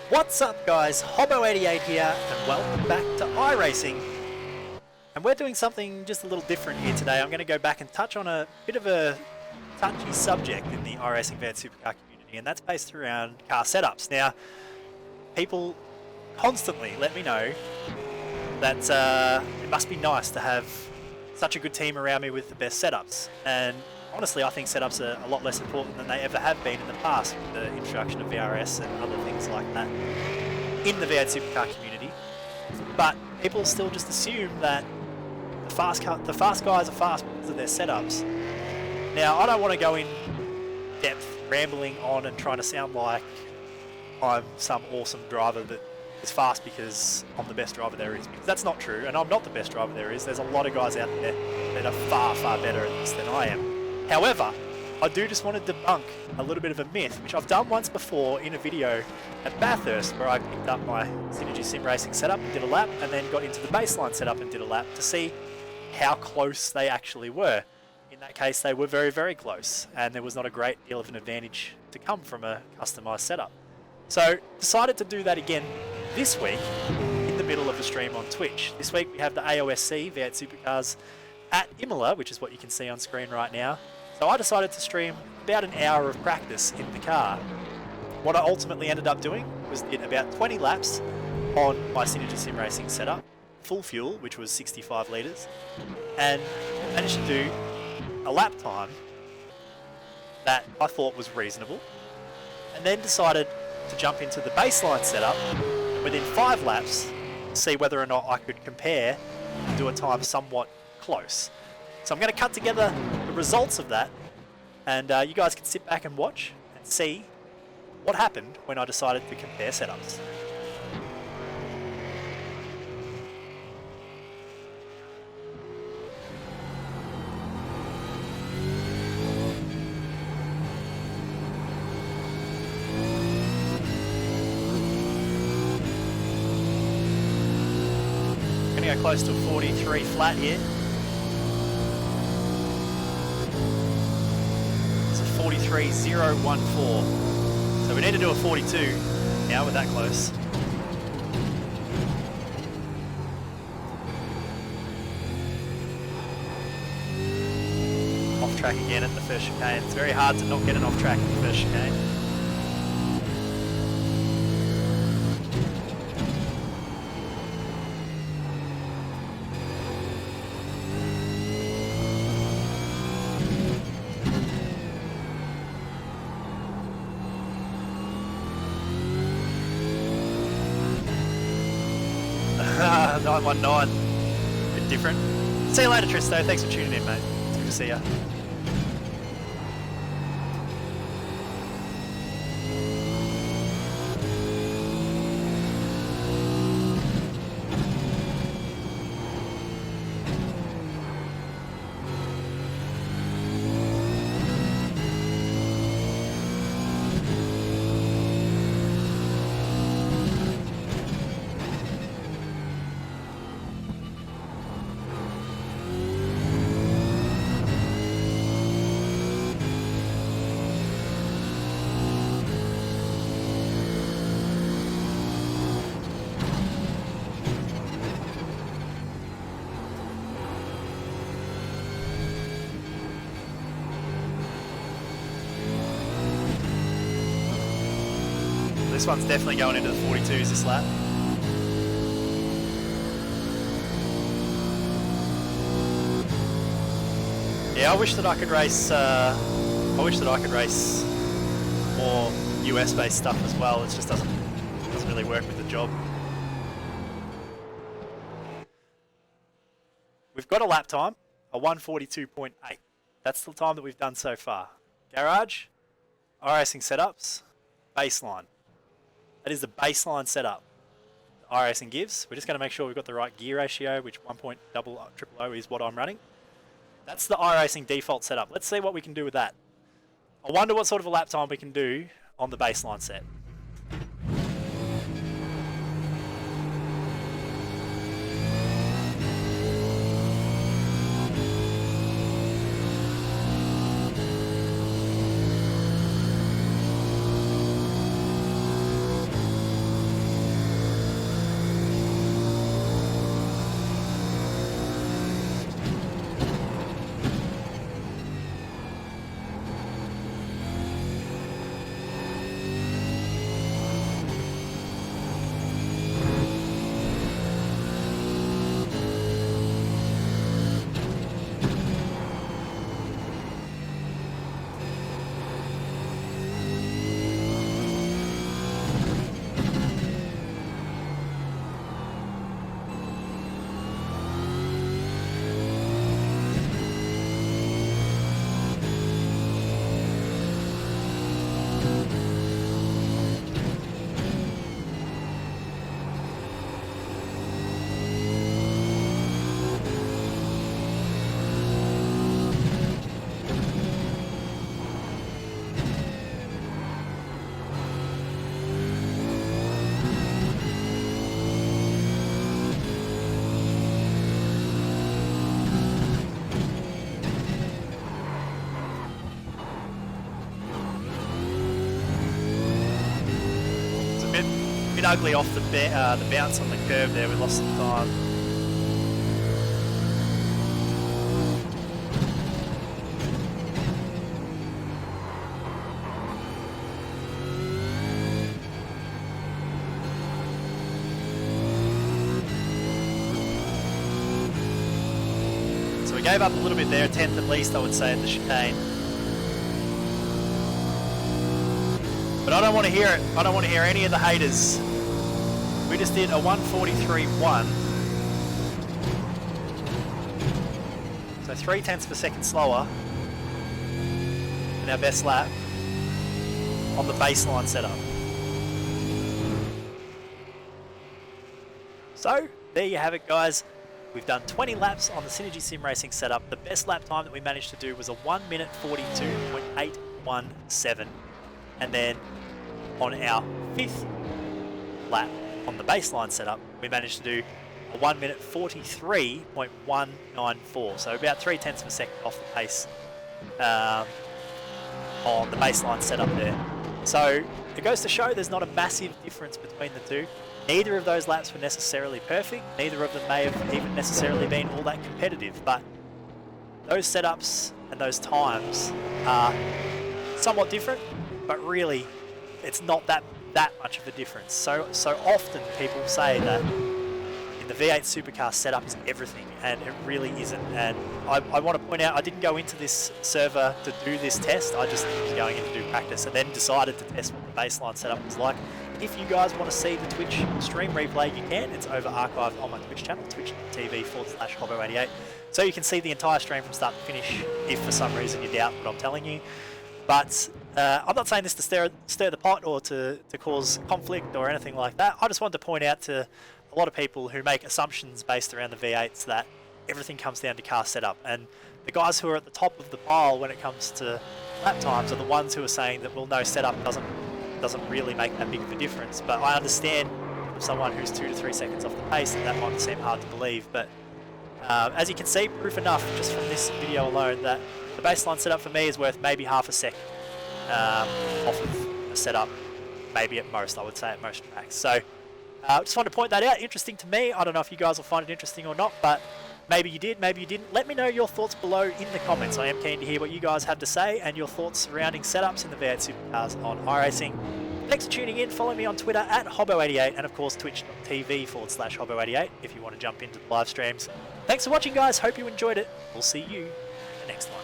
What's up guys, Hobo88 here and welcome back to iRacing. And we're doing something just a little different here today. I'm going to go back and touch on a bit of a touchy subject in the iRacing V8 Supercar community, and that's based around car setups. Now, people constantly let me know that it must be nice to have such a good team around me with the best setups. And honestly, I think setups are a lot less important than they ever have been in the past with the introduction of VRS and other things like that in the V8 Supercar community. But people still just assume that the fast guys are fast because of their setups. Now, I don't want to go in depth, rambling on and trying to sound like I'm some awesome driver that is fast because I'm the best driver there is, because that's not true, and I'm not the best driver there is. There's a lot of guys out there that are far, far better at this than I am. However, I do just want to debunk a little bit of a myth, which I've done once before in a video at Bathurst, where I picked up my Synergy Sim Racing setup and did a lap, and then got into the baseline setup and did a lap to see how close they actually were. In that case, they were very, very close, and there was not a great deal of an advantage to come from a customized setup. So, decided to do that again this week, in the middle of the stream on Twitch. This week we have the AOSC V8 Supercars at Imola, which is what you can see on screen right now. So I decided to stream about an hour of practice in the car. What I ultimately ended up doing was did about 20 laps on my Synergy Sim Racing setup, full fuel, which was 65 litres, and managed to do a lap time that I thought was reasonable, and then decided to jump into the baseline setup within 5 laps to see whether or not I could compare and do a time somewhat close. So I'm going to cut together the results of that, and you guys can sit back and watch and see what happened when I decided to compare setups. Going to go close to a 43 flat here. 43.014. So we need to do a 42 now, we're that close. Off track again at the first chicane. It's very hard to not get an off track at the first chicane. Ah, 919. Bit different. See you later, Tristo. Thanks for tuning in, mate. It's good to see ya. This one's definitely going into the 42s this lap. Yeah, I wish that I could race. I wish that I could race more US-based stuff as well. It just doesn't really work with the job. We've got a lap time, a 1:42.8. That's the time that we've done so far. Garage, iRacing setups, baseline. That is the baseline setup iRacing gives. We're just going to make sure we've got the right gear ratio, which 1.000 is what I'm running. That's the iRacing default setup. Let's see what we can do with that. I wonder what sort of a lap time we can do on the baseline set. bit ugly off the bounce on the curve there. We lost some time. So we gave up a little bit there, a tenth at least, I would say, at the chicane. But I don't want to hear it. I don't want to hear any of the haters. We just did a 1:43.1. So 0.3 of a second slower in our best lap on the baseline setup. So there you have it, guys. We've done 20 laps on the Synergy Sim Racing setup. The best lap time that we managed to do was a 1 minute 42.817. And then on our 5th lap on the baseline setup, we managed to do a 1 minute 43.194. So about 0.3 of a second off the pace on the baseline setup there. So it goes to show there's not a massive difference between the two. Neither of those laps were necessarily perfect. Neither of them may have even necessarily been all that competitive, but those setups and those times are somewhat different, but really it's not that much of a difference. So often people say that in the V8 Supercar setup is everything, and it really isn't. And I want to point out, I didn't go into this server to do this test. I just was going in to do practice and then decided to test what the baseline setup was like. If you guys want to see the Twitch stream replay, you can. It's over archived on my Twitch channel, twitch.tv/Hobbo88. So you can see the entire stream from start to finish if for some reason you doubt what I'm telling you. But I'm not saying this to stir the pot or to cause conflict or anything like that. I just wanted to point out to a lot of people who make assumptions based around the V8s that everything comes down to car setup. And the guys who are at the top of the pile when it comes to lap times are the ones who are saying that, well, no, setup doesn't really make that big of a difference. But I understand from someone who's 2 to 3 seconds off the pace that might seem hard to believe. But as you can see, proof enough just from this video alone that the baseline setup for me is worth maybe half a second off of a setup, maybe at most, I would say, at most tracks. So just wanted to point that out. Interesting to me. I don't know if you guys will find it interesting or not, but maybe you did, maybe you didn't. Let me know your thoughts below in the comments. I am keen to hear what you guys have to say and your thoughts surrounding setups in the V8 Supercars on iRacing. Thanks for tuning in. Follow me on Twitter at Hobbo88 and of course twitch.tv/Hobbo88 if you want to jump into the live streams. Thanks for watching, guys. Hope you enjoyed it. We'll see you in the next one.